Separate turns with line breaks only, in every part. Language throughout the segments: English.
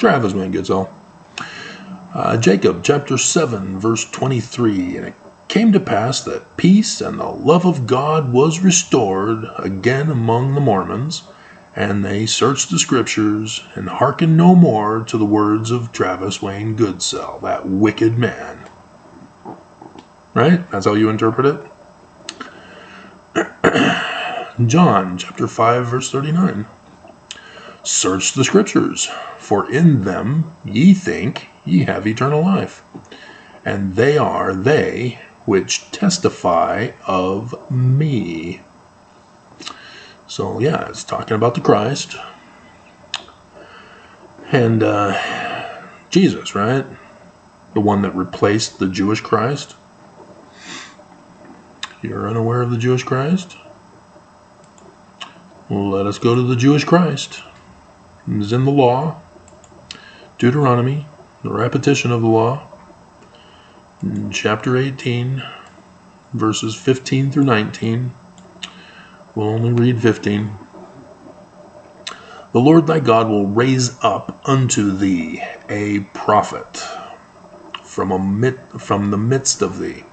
Travis Wayne Goodsell. Jacob chapter 7 verse 23. And it came to pass that peace and the love of God was restored again among the Mormons, and they searched the scriptures and hearkened no more to the words of Travis Wayne Goodsell, that wicked man. Right? That's how you interpret it? John chapter 5 verse 39. Search the scriptures, for in them ye think ye have eternal life, and they are they which testify of me. So yeah, it's talking about the Christ and Jesus, right? The one that replaced the Jewish Christ. You're unaware of the Jewish Christ? Well, let us go to the Jewish Christ. It is in the law, Deuteronomy, the repetition of the law, in chapter 18, verses 15 through 19. We'll only read 15. The Lord thy God will raise up unto thee a prophet from the midst of thee,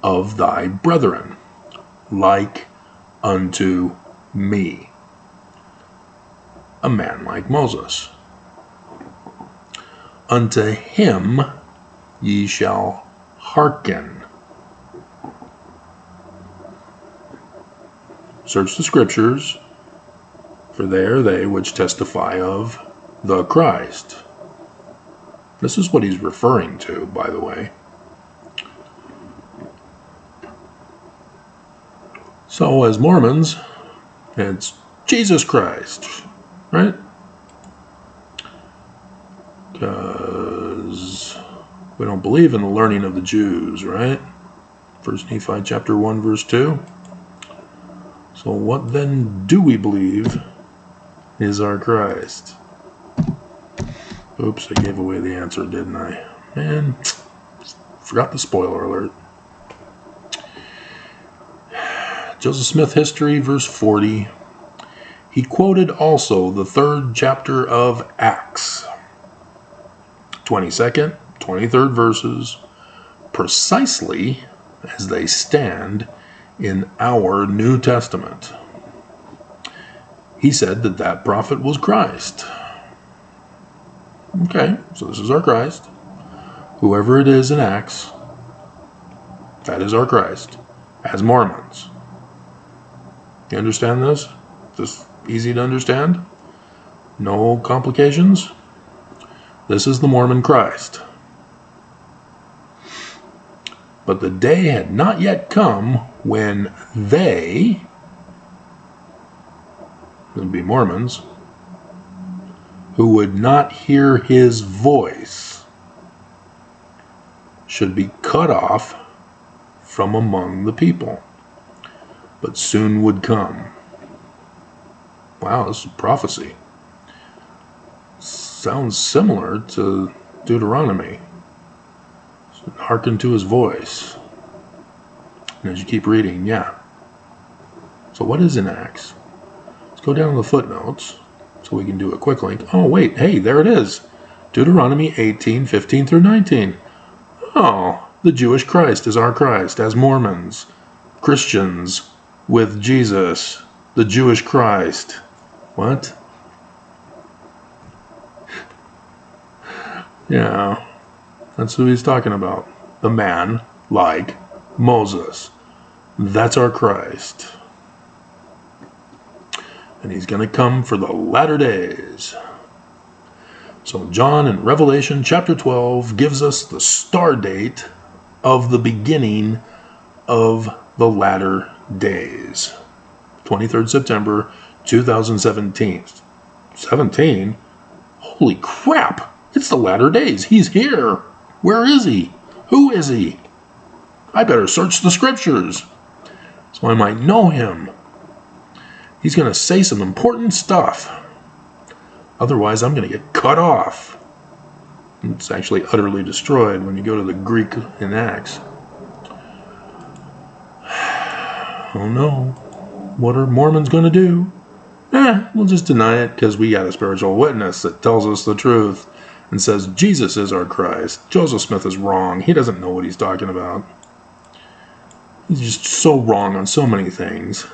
of thy brethren, like unto me, a man like Moses. Unto him ye shall hearken. Search the scriptures, for they are they which testify of the Christ. This is what he's referring to, by the way. So, as Mormons, it's Jesus Christ, right? Because we don't believe in the learning of the Jews, right? 1 Nephi chapter 1 verse 2. So what then do we believe is our Christ? Oops, I gave away the answer, didn't I? Man, forgot the spoiler alert. Joseph Smith History, verse 40. He quoted also the 3rd chapter of Acts, 22nd, 23rd verses, precisely as they stand in our New Testament. He said that that prophet was Christ. Okay, so this is our Christ. Whoever it is in Acts, that is our Christ, as Mormons. You understand this? Is this easy to understand? No complications? This is the Mormon Christ. But the day had not yet come when they, would be Mormons, who would not hear his voice, should be cut off from among the people, but soon would come. Wow, this is prophecy. Sounds similar to Deuteronomy. Hearken to his voice. And as you keep reading, yeah. So what is in Acts? Let's go down to the footnotes so we can do a quick link. Oh, wait, hey, there it is. Deuteronomy 18, 15 through 19. Oh, the Jewish Christ is our Christ, as Mormons, Christians with Jesus, the Jewish Christ. What? Yeah, that's who he's talking about. The man like Moses. That's our Christ. And he's going to come for the latter days. So John in Revelation chapter 12 gives us the star date of the beginning of the latter days. 23rd September 2017. 17? Holy crap! It's the latter days. He's here. Where is he? Who is he? I better search the scriptures so I might know him. He's going to say some important stuff. Otherwise, I'm going to get cut off. It's actually utterly destroyed when you go to the Greek in Acts. Oh no. What are Mormons going to do? We'll just deny it because we got a spiritual witness that tells us the truth and says Jesus is our Christ. Joseph Smith is wrong. He doesn't know what he's talking about. He's just so wrong on so many things.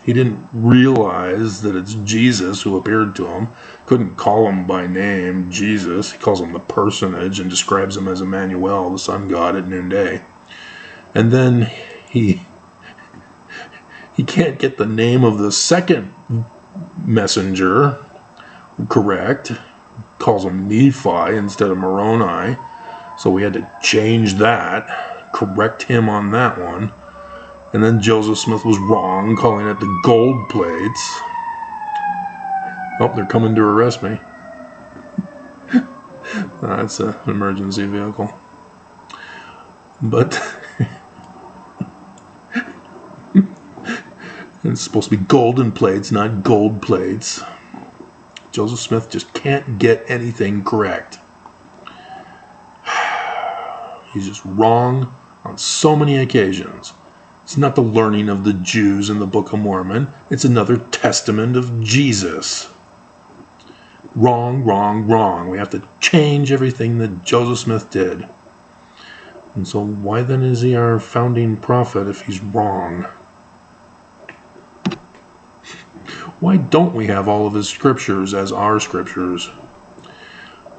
He didn't realize that it's Jesus who appeared to him. Couldn't call him by name, Jesus. He calls him the personage and describes him as Emmanuel, the sun god at noonday. And then he can't get the name of the second messenger correct. Calls him Nephi instead of Moroni. So we had to change that, correct him on that one. And then Joseph Smith was wrong, calling it the gold plates. Oh, they're coming to arrest me. That's an emergency vehicle. But it's supposed to be golden plates, not gold plates. Joseph Smith just can't get anything correct. He's just wrong on so many occasions. It's not the learning of the Jews in the Book of Mormon. It's another testament of Jesus. Wrong, wrong, wrong. We have to change everything that Joseph Smith did. And so why then is he our founding prophet if he's wrong? Why don't we have all of his scriptures as our scriptures?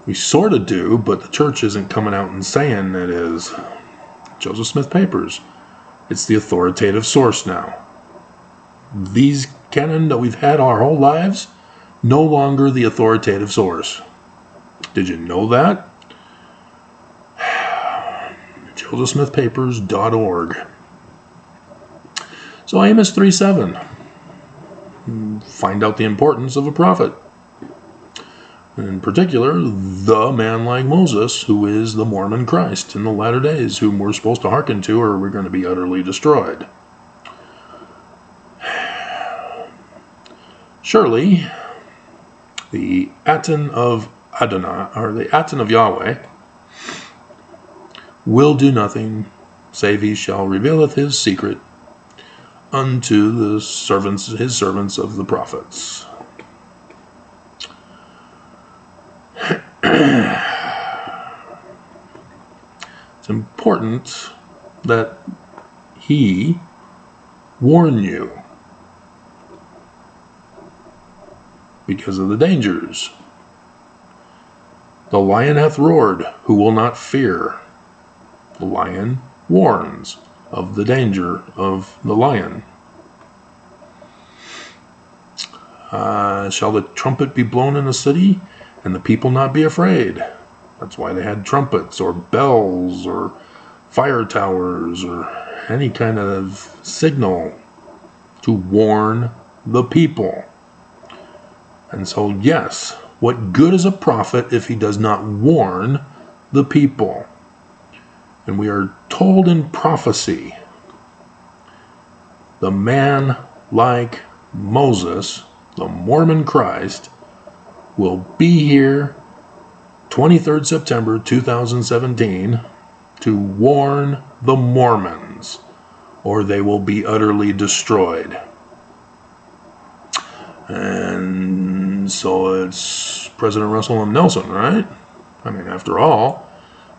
We sort of do, but the church isn't coming out and saying it is. Joseph Smith Papers. It's the authoritative source now. These canon that we've had our whole lives, no longer the authoritative source. Did you know that? JosephSmithPapers.org. So Amos 3:7. Find out the importance of a prophet. In particular, the man like Moses, who is the Mormon Christ in the latter days, whom we're supposed to hearken to, or we're going to be utterly destroyed. Surely, the Aten of Adonai, or the Aten of Yahweh, will do nothing, save he shall revealeth his secret unto the servants, his servants of the prophets. It's important that he warn you because of the dangers. The lion hath roared, who will not fear? The lion warns of the danger of the lion. Shall the trumpet be blown in a city, and the people not be afraid? That's why they had trumpets or bells or fire towers or any kind of signal to warn the people. And so, yes, what good is a prophet if he does not warn the people? And we are told in prophecy, the man like Moses, the Mormon Christ, will be here 23rd September 2017 to warn the Mormons, or they will be utterly destroyed. And so it's President Russell M. Nelson, right? I mean, after all,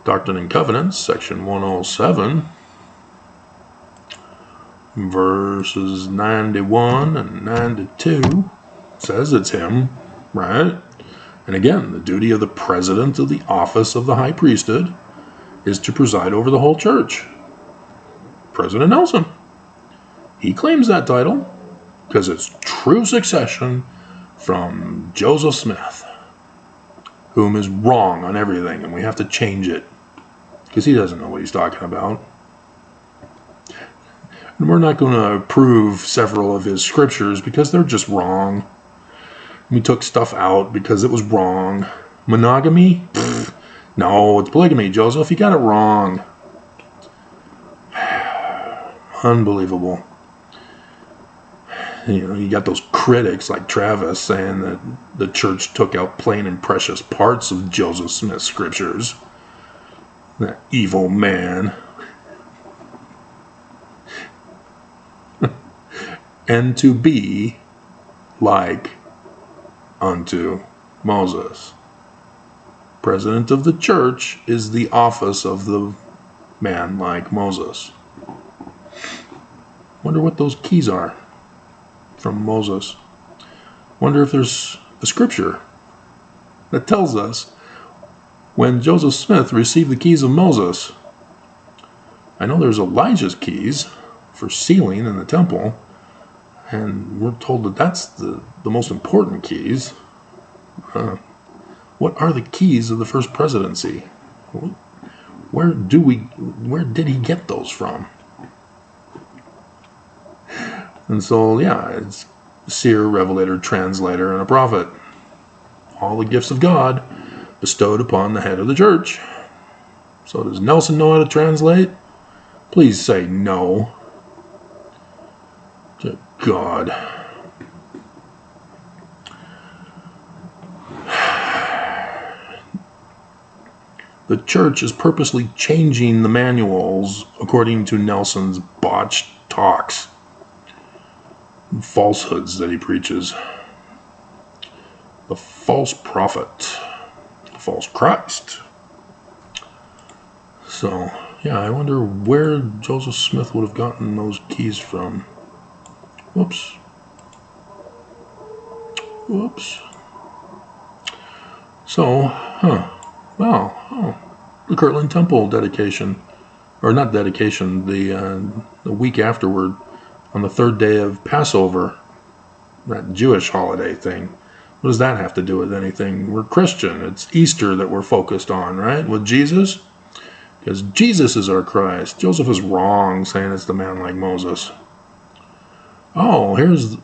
Doctrine and Covenants, section 107, verses 91 and 92, says it's him, right? And again, the duty of the president of the office of the high priesthood is to preside over the whole church. President Nelson. He claims that title because it's true succession from Joseph Smith, whom is wrong on everything, and we have to change it because he doesn't know what he's talking about. And we're not going to approve several of his scriptures because they're just wrong. We took stuff out because it was wrong. Monogamy? Pfft. No, it's polygamy, Joseph. You got it wrong. Unbelievable. You know, you got those critics like Travis saying that the church took out plain and precious parts of Joseph Smith's scriptures. That evil man. And to be like unto Moses. President of the church is the office of the man like Moses. Wonder what those keys are from Moses. Wonder if there's a scripture that tells us when Joseph Smith received the keys of Moses. I know there's Elijah's keys for sealing in the temple, and we're told that that's the most important keys. What are the keys of the first presidency? Where did he get those from? And so, yeah, it's seer, revelator, translator, and a prophet. All the gifts of God bestowed upon the head of the church. So does Nelson know how to translate? Please say no. To God. The church is purposely changing the manuals according to Nelson's botched talks and falsehoods that he preaches. The false prophet, the false Christ. So, yeah, I wonder where Joseph Smith would have gotten those keys from. Whoops. So, the Kirtland Temple dedication, or not dedication, the week afterward, on the third day of Passover, that Jewish holiday thing. What does that have to do with anything? We're Christian. It's Easter that we're focused on, right? With Jesus? Because Jesus is our Christ. Joseph is wrong saying it's the man like Moses. Oh, here's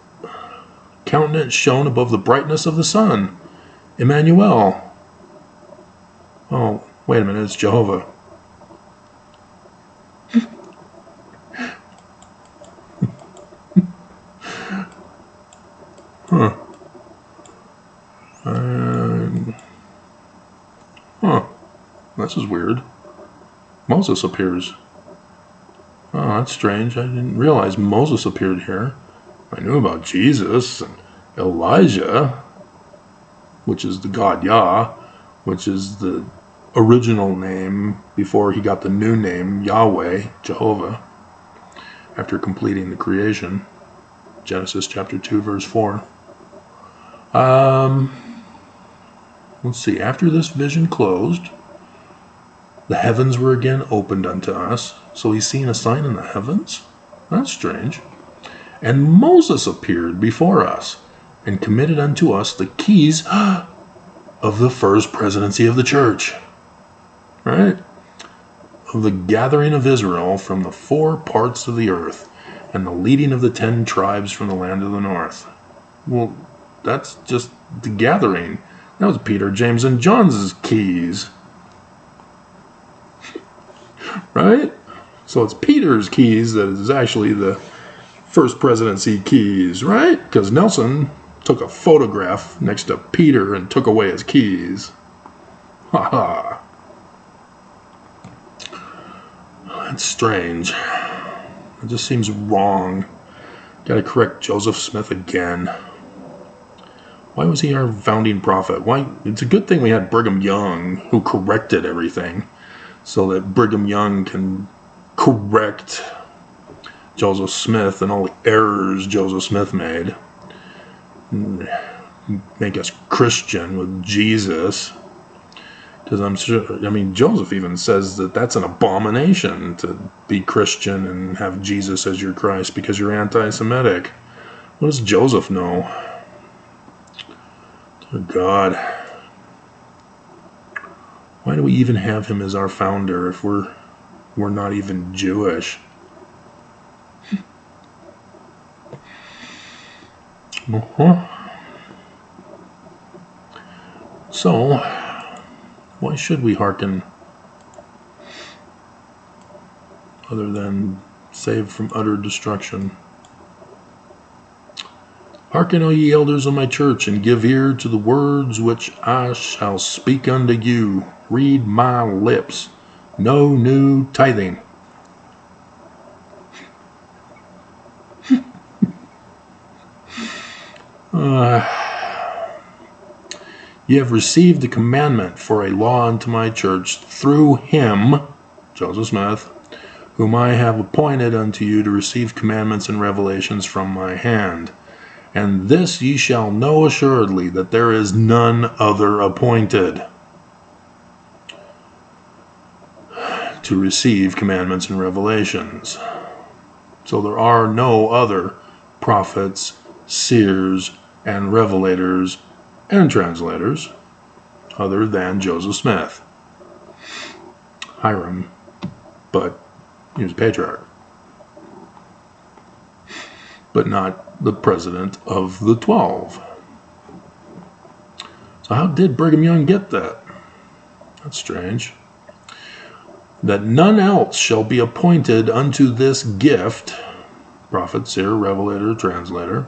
countenance shown above the brightness of the sun. Emmanuel. Oh, wait a minute, it's Jehovah. This is weird. Moses appears. Oh, that's strange. I didn't realize Moses appeared here. I knew about Jesus and Elijah, which is the God Yah, which is the original name before he got the new name, Yahweh, Jehovah, after completing the creation. Genesis chapter 2, verse 4. Let's see. After this vision closed, the heavens were again opened unto us. So he's seen a sign in the heavens? That's strange. And Moses appeared before us and committed unto us the keys of the first presidency of the church. Right? Of the gathering of Israel from the 4 parts of the earth and the leading of the 10 tribes from the land of the north. Well, that's just the gathering. That was Peter, James, and John's keys. Right? So it's Peter's keys that is actually the first presidency keys, right? Because Nelson took a photograph next to Peter and took away his keys. Ha ha. That's strange. It just seems wrong. Gotta correct Joseph Smith again. Why was he our founding prophet? Why? It's a good thing we had Brigham Young who corrected everything so that Brigham Young can correct Joseph Smith and all the errors Joseph Smith made. Make us Christian with Jesus. Because I'm sure, Joseph even says that that's an abomination to be Christian and have Jesus as your Christ because you're anti-Semitic. What does Joseph know? Dear God. Why do we even have him as our founder if we're not even Jewish? So, why should we hearken other than saved from utter destruction? Hearken, O ye elders of my church, and give ear to the words which I shall speak unto you. Read my lips. No new tithing. Ye have received a commandment for a law unto my church through him, Joseph Smith, whom I have appointed unto you to receive commandments and revelations from my hand. And this ye shall know assuredly, that there is none other appointed to receive commandments and revelations. So there are no other prophets, seers, and revelators and translators other than Joseph Smith. Hiram, but he was a patriarch, but not the president of the 12. So how did Brigham Young get that? That's strange. That none else shall be appointed unto this gift, prophet, seer, revelator, translator,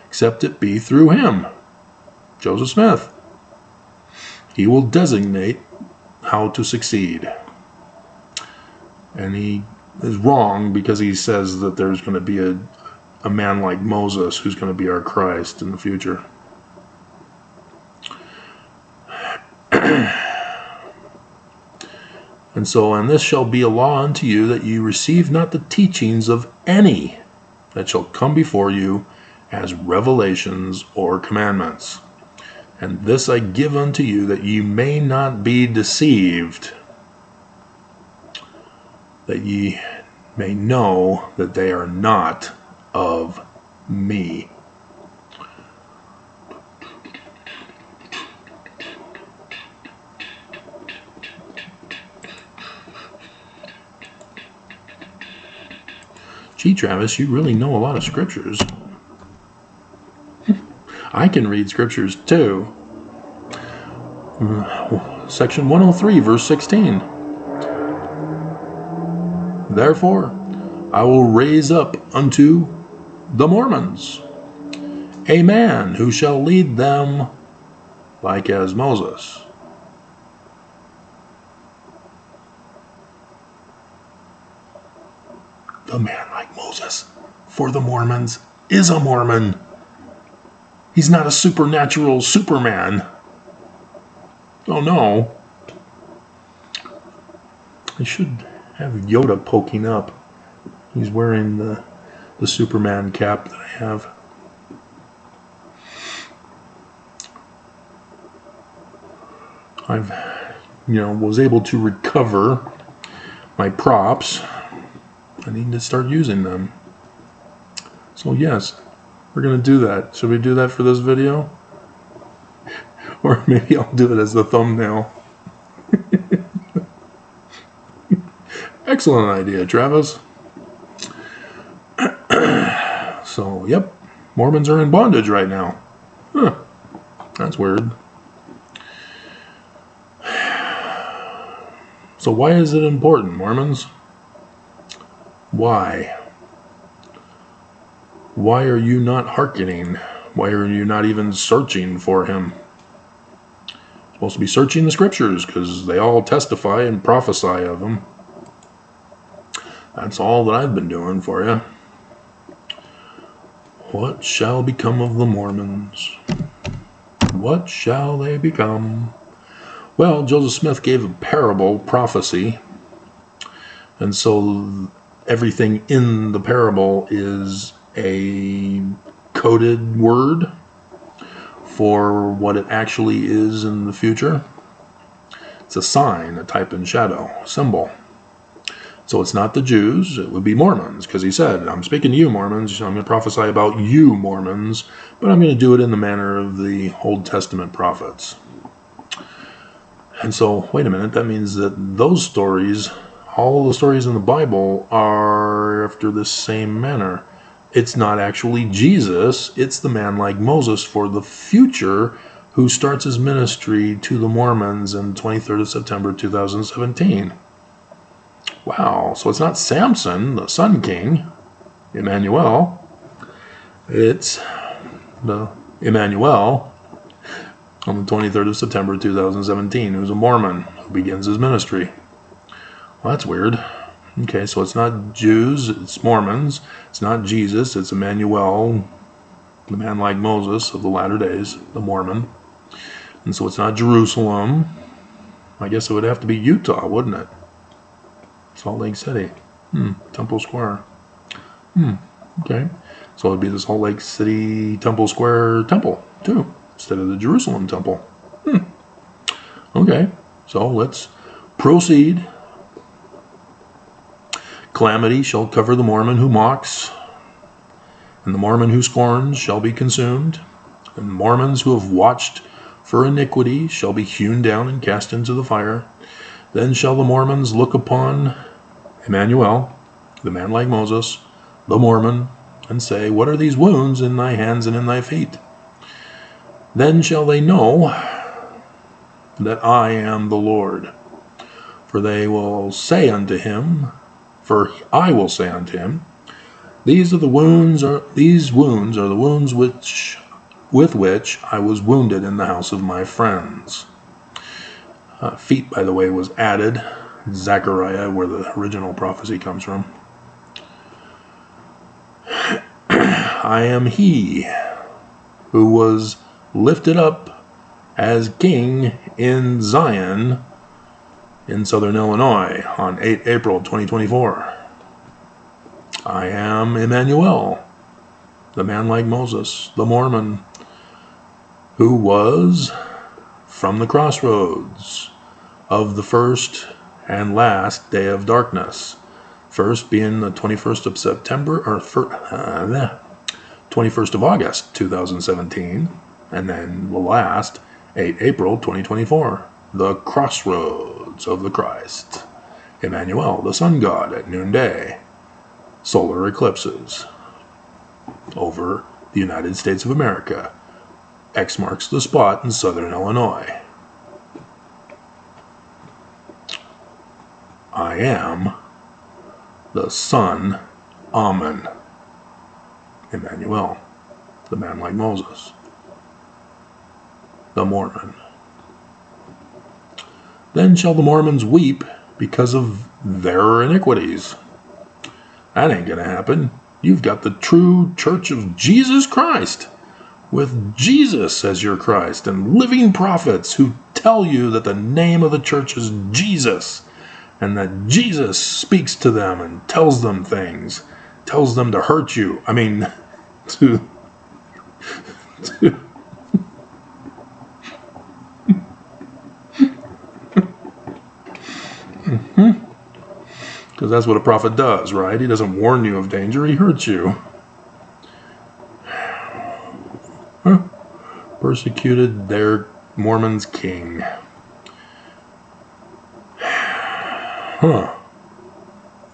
except it be through him, Joseph Smith. He will designate how to succeed. And he is wrong because he says that there's going to be a man like Moses who's going to be our Christ in the future. And so, and this shall be a law unto you, that ye receive not the teachings of any that shall come before you as revelations or commandments. And this I give unto you, that ye may not be deceived, that ye may know that they are not of me. Gee, Travis, you really know a lot of scriptures. I can read scriptures too. Section 103, verse 16. Therefore, I will raise up unto the Mormons a man who shall lead them like as Moses. The man like Moses for the Mormons is a Mormon. He's not a supernatural Superman. Oh no. I should have Yoda poking up. He's wearing the Superman cap that I have. I've, was able to recover my props. I need to start using them. So yes, we're going to do that. Should we do that for this video? Or maybe I'll do it as the thumbnail. Excellent idea, Travis. So, yep, Mormons are in bondage right now. Huh, that's weird. So why is it important, Mormons? Why? Why are you not hearkening? Why are you not even searching for him? You're supposed to be searching the scriptures because they all testify and prophesy of him. That's all that I've been doing for you. What shall become of the Mormons? What shall they become? Well, Joseph Smith gave a parable prophecy, and so everything in the parable is a coded word for what it actually is in the future. It's a sign, a type in shadow, a symbol. So it's not the Jews, it would be Mormons, because he said, I'm speaking to you Mormons, I'm going to prophesy about you Mormons, but I'm going to do it in the manner of the Old Testament prophets. And so, wait a minute, that means that those stories, all the stories in the Bible are after this same manner. It's not actually Jesus, it's the man like Moses for the future who starts his ministry to the Mormons on 23rd of September 2017. Wow, so it's not Samson, the Sun King, Emmanuel. It's the Emmanuel on the 23rd of September 2017, who's a Mormon who begins his ministry. Well, that's weird. Okay, so it's not Jews, it's Mormons. It's not Jesus, it's Emmanuel, the man like Moses of the latter days, the Mormon. And so it's not Jerusalem. I guess it would have to be Utah, wouldn't it? Salt Lake City. Temple Square. Okay. So it would be the Salt Lake City Temple Square Temple, too, instead of the Jerusalem Temple. Okay. So let's proceed. Calamity shall cover the Mormon who mocks, and the Mormon who scorns shall be consumed. And the Mormons who have watched for iniquity shall be hewn down and cast into the fire. Then shall the Mormons look upon Emmanuel, the man like Moses, the Mormon, and say, What are these wounds in thy hands and in thy feet? Then shall they know that I am the Lord. For I will say unto him, These wounds are the wounds with which I was wounded in the house of my friends. Feet, by the way, was added. Zechariah, where the original prophecy comes from. I am he who was lifted up as king in Zion in southern Illinois on 8 April 2024. I am Emmanuel, the man like Moses, the Mormon, who was from the crossroads of the first and last day of darkness. First being the 21st of September, or 21st of August 2017, and then the last 8 April 2024. The crossroads of the Christ. Emmanuel, the sun god at noonday. Solar eclipses over the United States of America. X marks the spot in southern Illinois. I am the son Amen. Emmanuel, the man like Moses, the Mormon. Then shall the Mormons weep because of their iniquities. That ain't gonna happen. You've got the true church of Jesus Christ, with Jesus as your Christ, and living prophets who tell you that the name of the church is Jesus, and that Jesus speaks to them and tells them things, tells them to hurt you. I mean, to because that's what a prophet does, right? He doesn't warn you of danger, he hurts you. Persecuted their Mormon's king. Well,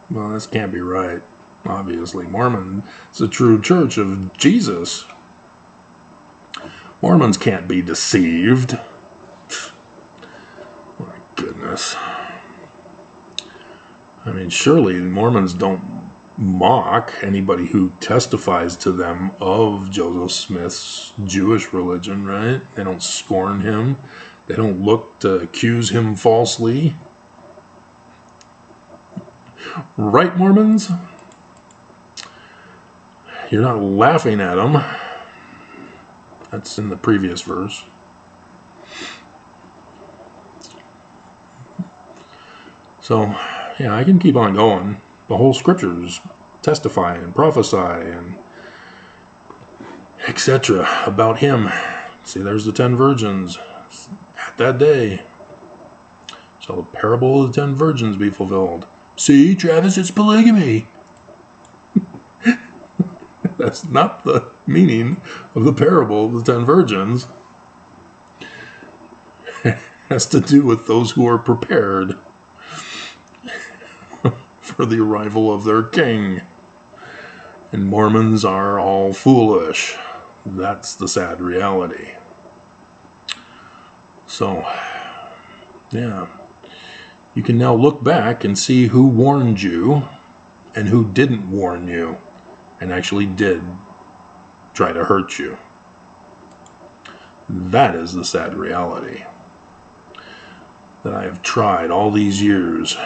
this can't be right. Obviously, Mormon is a true church of Jesus. Mormons can't be deceived. My goodness. I mean, surely Mormons don't mock anybody who testifies to them of Joseph Smith's Jewish religion, right? They don't scorn him. They don't look to accuse him falsely. Right, Mormons? You're not laughing at him. That's in the previous verse. So, yeah, I can keep on going. The whole scriptures testify and prophesy and etc. about him. See, there's the 10 virgins. At that day shall the parable of the 10 virgins be fulfilled. See, Travis, it's polygamy. That's not the meaning of the parable of the 10 virgins. It has to do with those who are prepared for the arrival of their king. And Mormons are all foolish. That's the sad reality. So, yeah. You can now look back and see who warned you and who didn't warn you and actually did try to hurt you. That is the sad reality. That I have tried all these years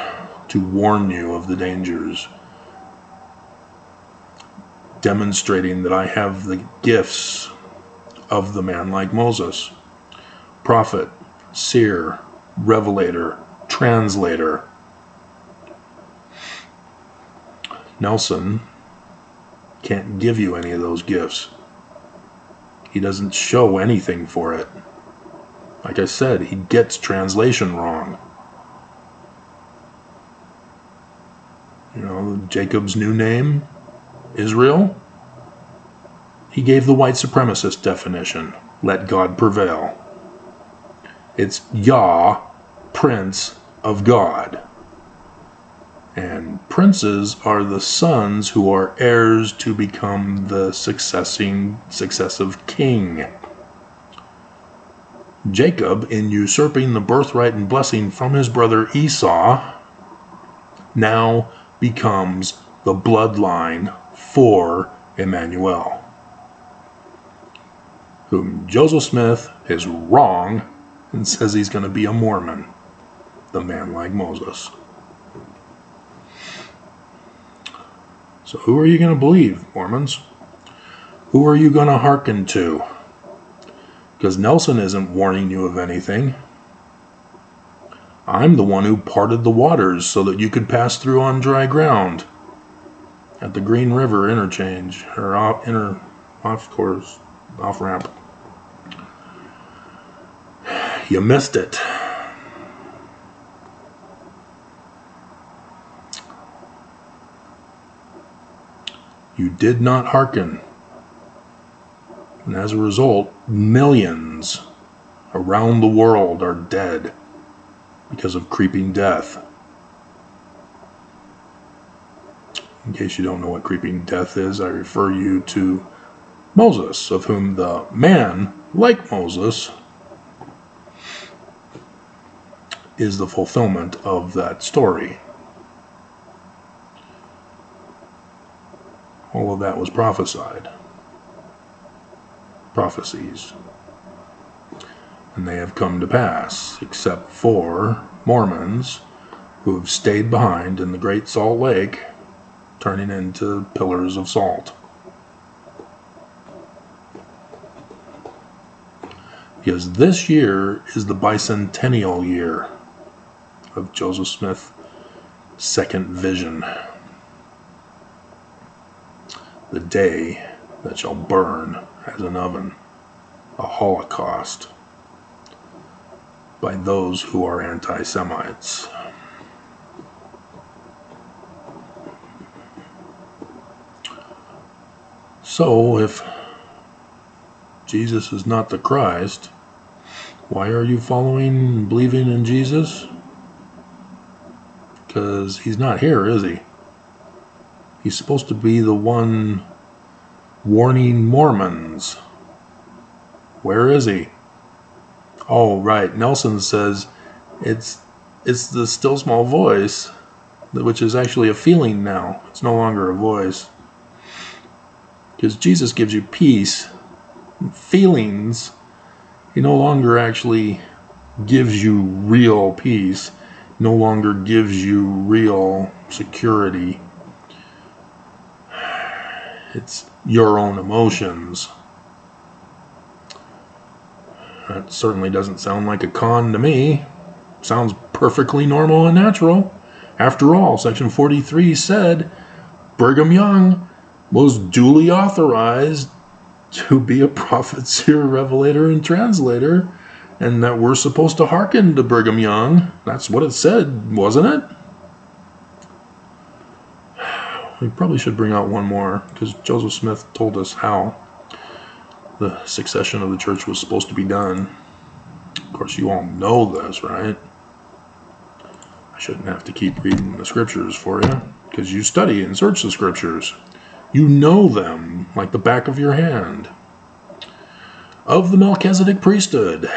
to warn you of the dangers demonstrating that I have the gifts of the man like Moses: prophet, seer, revelator, translator. Nelson can't give you any of those gifts. He doesn't show anything for it. Like I said, he gets translation wrong. You know, Jacob's new name, Israel, he gave the white supremacist definition: let God prevail. It's Yah, Prince of God. And princes are the sons who are heirs to become the successive king. Jacob, in usurping the birthright and blessing from his brother Esau, now becomes the bloodline for Emmanuel, whom Joseph Smith is wrong and says he's going to be a Mormon, the man like Moses. So who are you going to believe, Mormons? Who are you going to hearken to? Because Nelson isn't warning you of anything. I'm the one who parted the waters so that you could pass through on dry ground at the Green River interchange, or off-ramp. You missed it. You did not hearken. And as a result, millions around the world are dead because of creeping death. In case you don't know what creeping death is, I refer you to Moses, of whom the man, like Moses, is the fulfillment of that story. All of that was prophesied. Prophecies. And they have come to pass, except for Mormons who have stayed behind in the Great Salt Lake, turning into pillars of salt. Because this year is the bicentennial year of Joseph Smith's second vision. The day that shall burn as an oven, a holocaust by those who are anti-Semites. So, if Jesus is not the Christ, why are you following and believing in Jesus? Because he's not here, is he? He's supposed to be the one warning Mormons. Where is he? Oh, right. Nelson says it's the still small voice, which is actually a feeling now. It's no longer a voice. Because Jesus gives you peace. Feelings, he no longer actually gives you real peace. No longer gives you real security. It's your own emotions. That certainly doesn't sound like a con to me. Sounds perfectly normal and natural. After all, Section 43 said Brigham Young was duly authorized to be a prophet, seer, revelator, and translator, and that we're supposed to hearken to Brigham Young. That's what it said, wasn't it? We probably should bring out one more, because Joseph Smith told us how the succession of the church was supposed to be done. Of course, you all know this, right? I shouldn't have to keep reading the scriptures for you, because you study and search the scriptures. You know them like the back of your hand. Of the Melchizedek priesthood,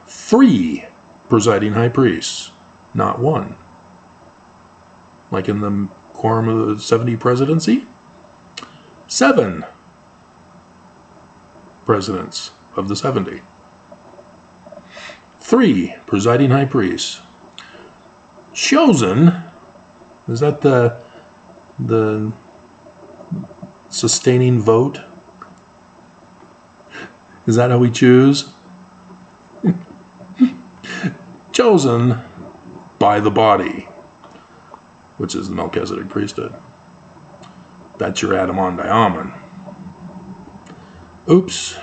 3 presiding high priests, not 1. Like in the quorum of the 70 presidency, 7 presidents of the 70. 3 presiding high priests. Chosen, is that the sustaining vote? Is that how we choose? Chosen by the body, which is the Melchizedek priesthood. That's your Adam on Diamond. Oops.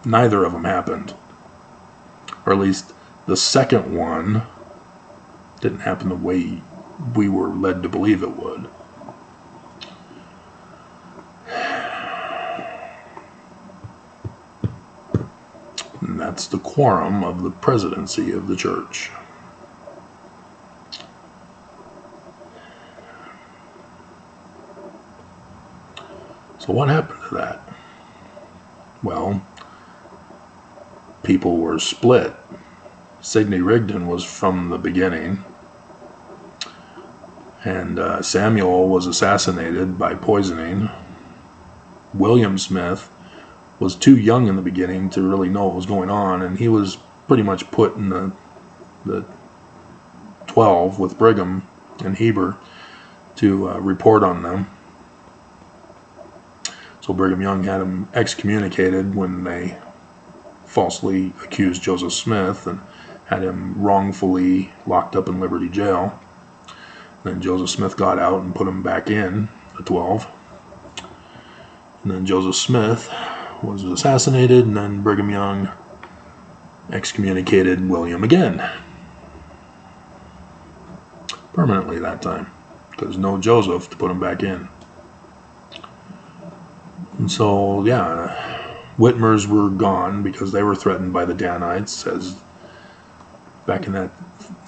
Neither of them happened. Or at least the second one didn't happen the way we were led to believe it would. And that's the quorum of the presidency of the church. So what happened to that? Well, people were split. Sidney Rigdon was from the beginning, and Samuel was assassinated by poisoning. William Smith was too young in the beginning to really know what was going on, and he was pretty much put in the 12 with Brigham and Heber to report on them. So Brigham Young had him excommunicated when they falsely accused Joseph Smith and had him wrongfully locked up in Liberty Jail. Then Joseph Smith got out and put him back in the 12. And then Joseph Smith was assassinated, and then Brigham Young excommunicated William again. Permanently that time, because no Joseph to put him back in. And so, yeah, Whitmers were gone because they were threatened by the Danites, as back in that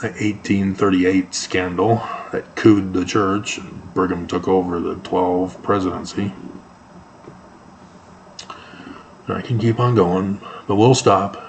1838 scandal that couped the church, and Brigham took over the 12 presidency. I can keep on going, but we'll stop.